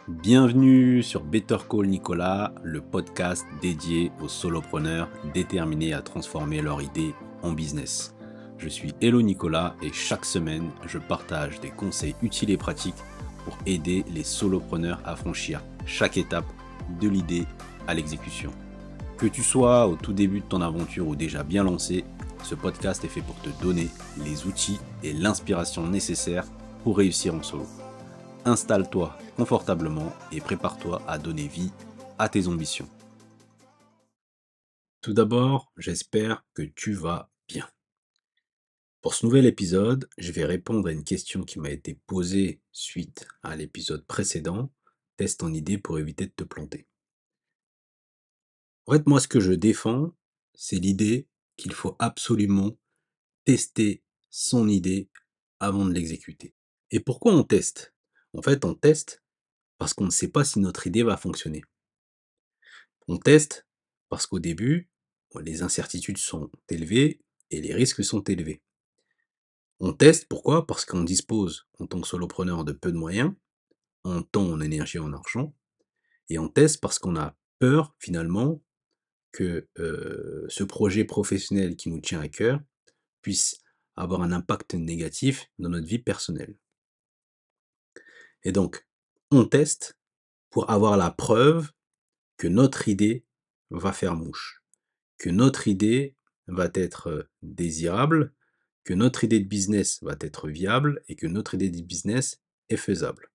Bienvenue sur Better Call Nicolas, le podcast dédié aux solopreneurs déterminés à transformer leur idée en business. Je suis Hello Nicolas et chaque semaine, je partage des conseils utiles et pratiques pour aider les solopreneurs à franchir chaque étape de l'idée à l'exécution. Que tu sois au tout début de ton aventure ou déjà bien lancé, ce podcast est fait pour te donner les outils et l'inspiration nécessaires pour réussir en solo. Installe-toi confortablement et prépare-toi à donner vie à tes ambitions. Tout d'abord, j'espère que tu vas bien. Pour ce nouvel épisode, je vais répondre à une question qui m'a été posée suite à l'épisode précédent. Teste ton idée pour éviter de te planter. En fait, moi, ce que je défends, c'est l'idée qu'il faut absolument tester son idée avant de l'exécuter. Et pourquoi on teste? En fait, on teste parce qu'on ne sait pas si notre idée va fonctionner. On teste parce qu'au début, les incertitudes sont élevées et les risques sont élevés. On teste pourquoi? Parce qu'on dispose en tant que solopreneur de peu de moyens, en temps, en énergie, en argent, et on teste parce qu'on a peur finalement que ce projet professionnel qui nous tient à cœur puisse avoir un impact négatif dans notre vie personnelle. Et donc, on teste pour avoir la preuve que notre idée va faire mouche, que notre idée va être désirable, que notre idée de business va être viable et que notre idée de business est faisable.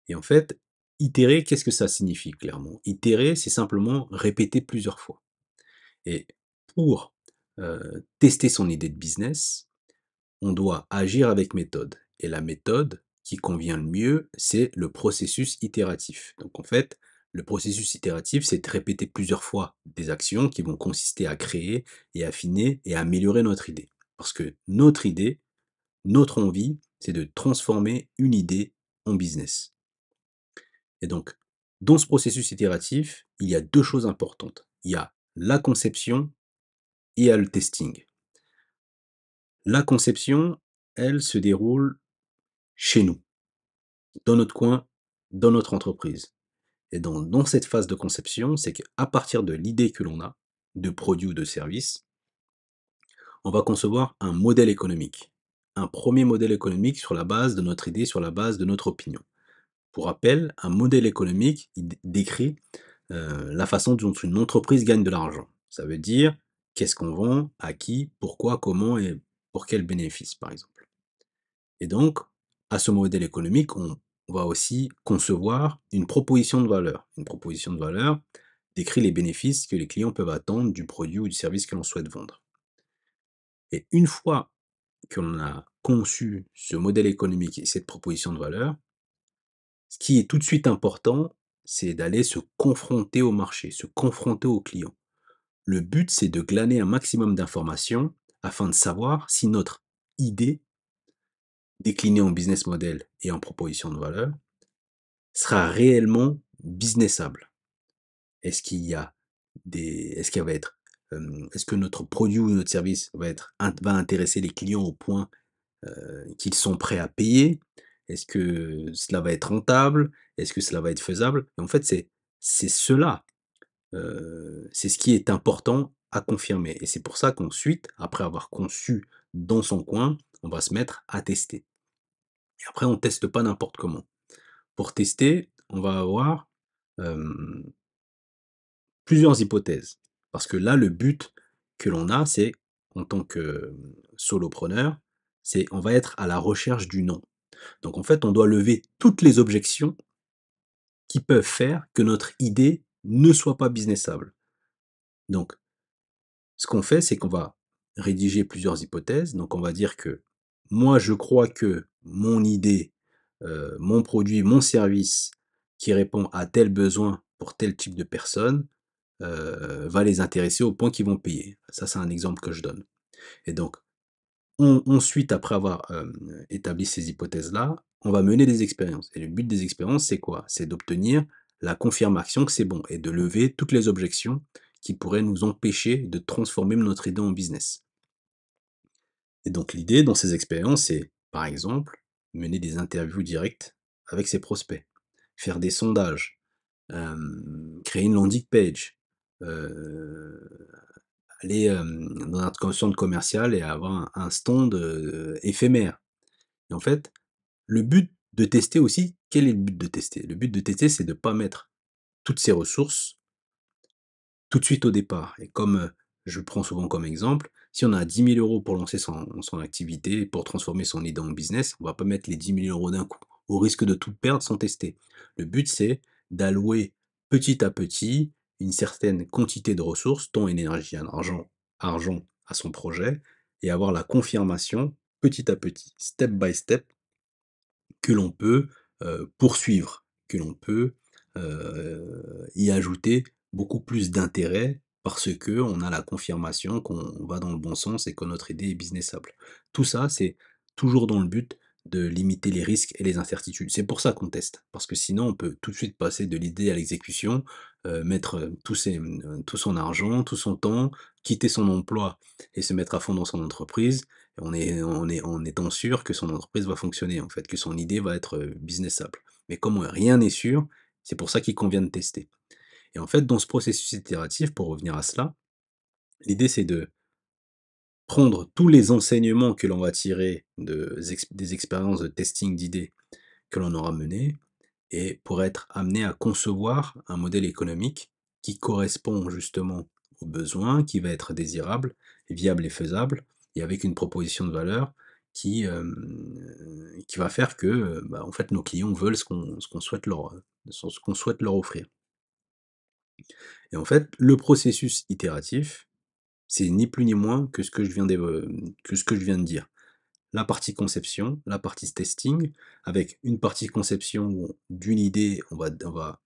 Et en fait, itérer, qu'est-ce que ça signifie clairement? Itérer, c'est simplement répéter plusieurs fois. Et pour tester son idée de business, on doit agir avec méthode. Et la méthode qui convient le mieux, c'est le processus itératif. Donc en fait, le processus itératif, c'est de répéter plusieurs fois des actions qui vont consister à créer et affiner et améliorer notre idée. Parce que notre idée, notre envie, c'est de transformer une idée en business. Et donc, dans ce processus itératif, il y a deux choses importantes. Il y a la conception et il y a le testing. La conception, elle se déroule chez nous, dans notre coin, dans notre entreprise. Et dans cette phase de conception, c'est qu'à partir de l'idée que l'on a, de produit ou de service, on va concevoir un modèle économique. Un premier modèle économique sur la base de notre idée, sur la base de notre opinion. Pour rappel, un modèle économique il décrit la façon dont une entreprise gagne de l'argent. Ça veut dire qu'est-ce qu'on vend, à qui, pourquoi, comment et pour quel bénéfice, par exemple. Et donc, à ce modèle économique, on va aussi concevoir une proposition de valeur. Une proposition de valeur décrit les bénéfices que les clients peuvent attendre du produit ou du service que l'on souhaite vendre. Et une fois que l'on a conçu ce modèle économique et cette proposition de valeur, ce qui est tout de suite important, c'est d'aller se confronter au marché, se confronter aux clients. Le but, c'est de glaner un maximum d'informations afin de savoir si notre idée, déclinée en business model et en proposition de valeur, sera réellement businessable. Est-ce qu'il y a est-ce qu'il va être, est-ce que notre produit ou notre service va intéresser les clients au point qu'ils sont prêts à payer? Est-ce que cela va être rentable? Est-ce que cela va être faisable? Et en fait, c'est cela, c'est ce qui est important à confirmer. Et c'est pour ça qu'ensuite, après avoir conçu dans son coin, on va se mettre à tester. Et après, on teste pas n'importe comment. Pour tester, on va avoir hem, plusieurs hypothèses. Parce que là, le but que l'on a, c'est, en tant que solopreneur, c'est on va être à la recherche du non. Donc en fait, on doit lever toutes les objections qui peuvent faire que notre idée ne soit pas businessable. Donc, ce qu'on fait, c'est qu'on va rédiger plusieurs hypothèses. Donc on va dire que moi, je crois que mon idée, mon produit, mon service qui répond à tel besoin pour tel type de personne, va les intéresser au point qu'ils vont payer. Ça, c'est un exemple que je donne. Et donc, ensuite, après avoir établi ces hypothèses-là, on va mener des expériences. Et le but des expériences, c'est quoi? C'est d'obtenir la confirmation que c'est bon et de lever toutes les objections qui pourraient nous empêcher de transformer notre idée en business. Et donc, l'idée dans ces expériences, c'est, par exemple, mener des interviews directes avec ses prospects. faire des sondages, créer une landing page, heu, aller, dans un centre commercial et avoir un stand, éphémère. Et en fait, le but de tester aussi, quel est le but de tester? Le but de tester, c'est de pas mettre toutes ses ressources tout de suite au départ. Et comme, je prends souvent comme exemple, si on a 10 000 € pour lancer son activité, pour transformer son idée en business, on va pas mettre les 10 000 € d'un coup, au risque de tout perdre sans tester. Le but, c'est d'allouer petit à petit une certaine quantité de ressources, temps, énergie, en argent à son projet, et avoir la confirmation petit à petit, step by step, que l'on peut, poursuivre, que l'on peut, y ajouter beaucoup plus d'intérêt parce qu'on a la confirmation qu'on va dans le bon sens et que notre idée est businessable. Tout ça, c'est toujours dans le but de limiter les risques et les incertitudes. C'est pour ça qu'on teste, parce que sinon on peut tout de suite passer de l'idée à l'exécution, mettre, tout son argent, tout son temps, quitter son emploi et se mettre à fond dans son entreprise, en étant sûr que son entreprise va fonctionner, en fait, que son idée va être, businessable. Mais comme rien n'est sûr, c'est pour ça qu'il convient de tester. Et en fait, dans ce processus itératif, pour revenir à cela, l'idée c'est de prendre tous les enseignements que l'on va tirer des expériences de testing d'idées que l'on aura menées, et pour être amené à concevoir un modèle économique qui correspond justement aux besoins, qui va être désirable, viable et faisable, et avec une proposition de valeur qui va faire que, bah, en fait, nos clients veulent ce qu'on souhaite ce qu'on souhaite leur offrir. Et en fait, le processus itératif, c'est ni plus ni moins que ce que je viens de dire. La partie conception, la partie testing, avec une partie conception où d'une idée, on va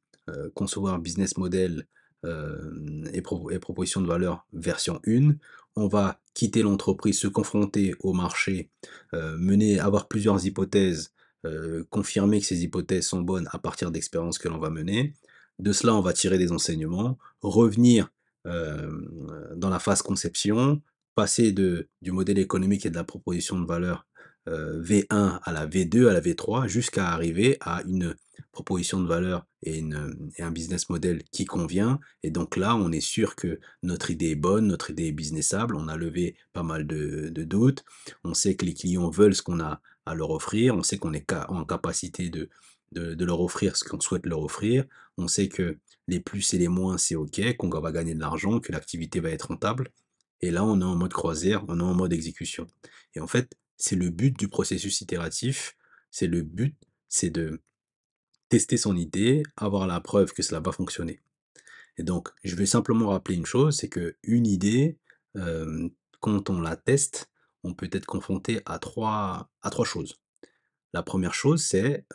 concevoir un business model, et proposition de valeur version 1. On va quitter l'entreprise, se confronter au marché, avoir plusieurs hypothèses, confirmer que ces hypothèses sont bonnes à partir d'expériences que l'on va mener. De cela, on va tirer des enseignements, revenir, dans la phase conception, passer du modèle économique et de la proposition de valeur, V1 à la V2, à la V3, jusqu'à arriver à une proposition de valeur et un business model qui convient. Et donc là, on est sûr que notre idée est bonne, notre idée est businessable, on a levé pas mal de doutes, on sait que les clients veulent ce qu'on a à leur offrir, on sait qu'on est en capacité de leur offrir ce qu'on souhaite leur offrir, on sait que les plus et les moins, c'est OK, qu'on va gagner de l'argent, que l'activité va être rentable. Et là, on est en mode croisière, on est en mode exécution. Et en fait, c'est le but du processus itératif. C'est le but, c'est de tester son idée, avoir la preuve que cela va fonctionner. Et donc, je vais simplement rappeler une chose, c'est que une idée, quand on la teste, on peut être confronté à trois choses. La première chose, c'est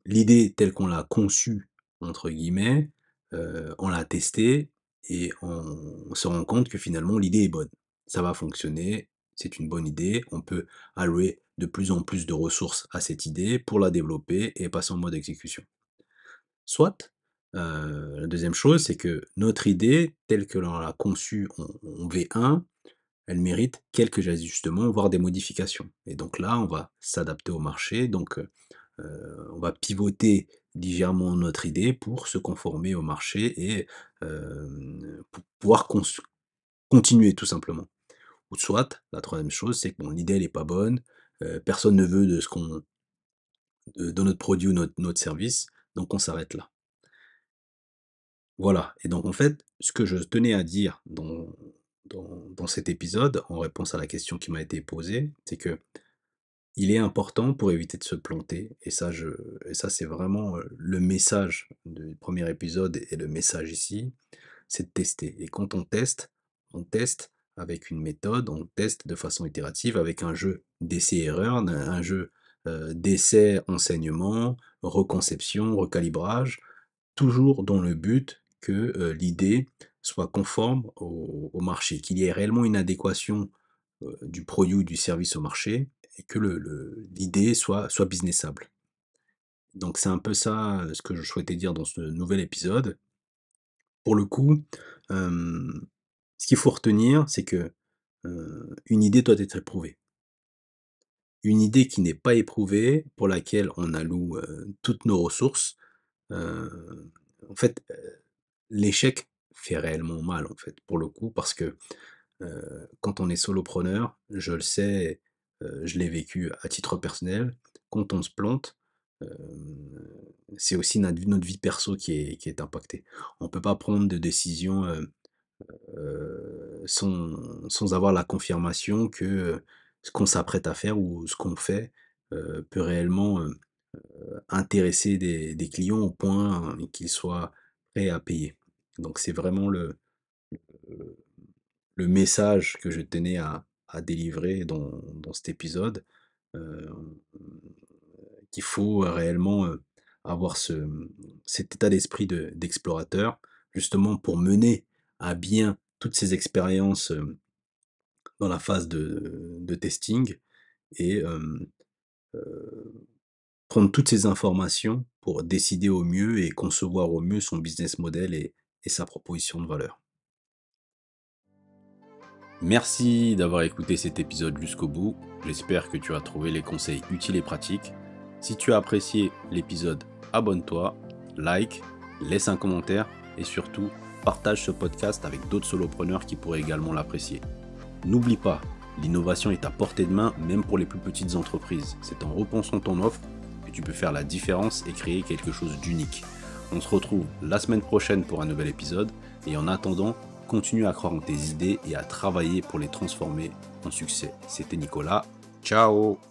l'idée telle qu'on l'a «conçue» entre guillemets, on l'a testée et on se rend compte que finalement l'idée est bonne. Ça va fonctionner, c'est une bonne idée, on peut allouer de plus en plus de ressources à cette idée pour la développer et passer en mode exécution. Soit, la deuxième chose, c'est que notre idée telle que l'on l'a conçue en V1, elle mérite quelques ajustements, voire des modifications. Et donc là, on va s'adapter au marché, donc on va pivoter légèrement notre idée pour se conformer au marché et pour pouvoir continuer tout simplement. Ou soit, la troisième chose, c'est que bon, l'idée elle est pas bonne, personne ne veut de notre produit ou notre service, donc on s'arrête là. Voilà. Et donc en fait, ce que je tenais à dire dans cet épisode, en réponse à la question qui m'a été posée, c'est que il est important pour éviter de se planter, et ça c'est vraiment, le message du premier épisode et le message ici, c'est de tester. Et quand on teste avec une méthode, on teste de façon itérative avec un jeu d'essai-erreur, un jeu, d'essai, enseignement, reconception, recalibrage, toujours dans le but que, l'idée soit conforme au marché, qu'il y ait réellement une adéquation, du produit ou du service au marché, et que l'idée soit businessable. Donc c'est un peu ça, ce que je souhaitais dire dans ce nouvel épisode. Pour le coup, hem, ce qu'il faut retenir, c'est que, une idée doit être éprouvée. une idée qui n'est pas éprouvée, pour laquelle on alloue, toutes nos ressources, en fait, l'échec fait réellement mal, en fait, pour le coup, parce que, quand on est solopreneur, je le sais, je l'ai vécu à titre personnel, quand on se plante, c'est aussi notre vie perso qui est impactée. On peut pas prendre de décision, sans avoir la confirmation que, ce qu'on s'apprête à faire ou ce qu'on fait, peut réellement, intéresser des clients au point, qu'ils soient prêts à payer. Donc c'est vraiment le message que je tenais à délivrer dans cet épisode, heu, qu'il faut réellement, avoir cet état d'esprit d'explorateur, justement pour mener à bien toutes ces expériences, dans la phase de testing et heu, prendre toutes ces informations pour décider au mieux et concevoir au mieux son business model et sa proposition de valeur. Merci d'avoir écouté cet épisode jusqu'au bout. J'espère que tu as trouvé les conseils utiles et pratiques. Si tu as apprécié l'épisode, abonne-toi, like, laisse un commentaire et surtout partage ce podcast avec d'autres solopreneurs qui pourraient également l'apprécier. N'oublie pas, l'innovation est à portée de main même pour les plus petites entreprises. C'est en repensant ton offre que tu peux faire la différence et créer quelque chose d'unique. On se retrouve la semaine prochaine pour un nouvel épisode et en attendant, continue à croire en tes idées et à travailler pour les transformer en succès. C'était Nicolas. Ciao!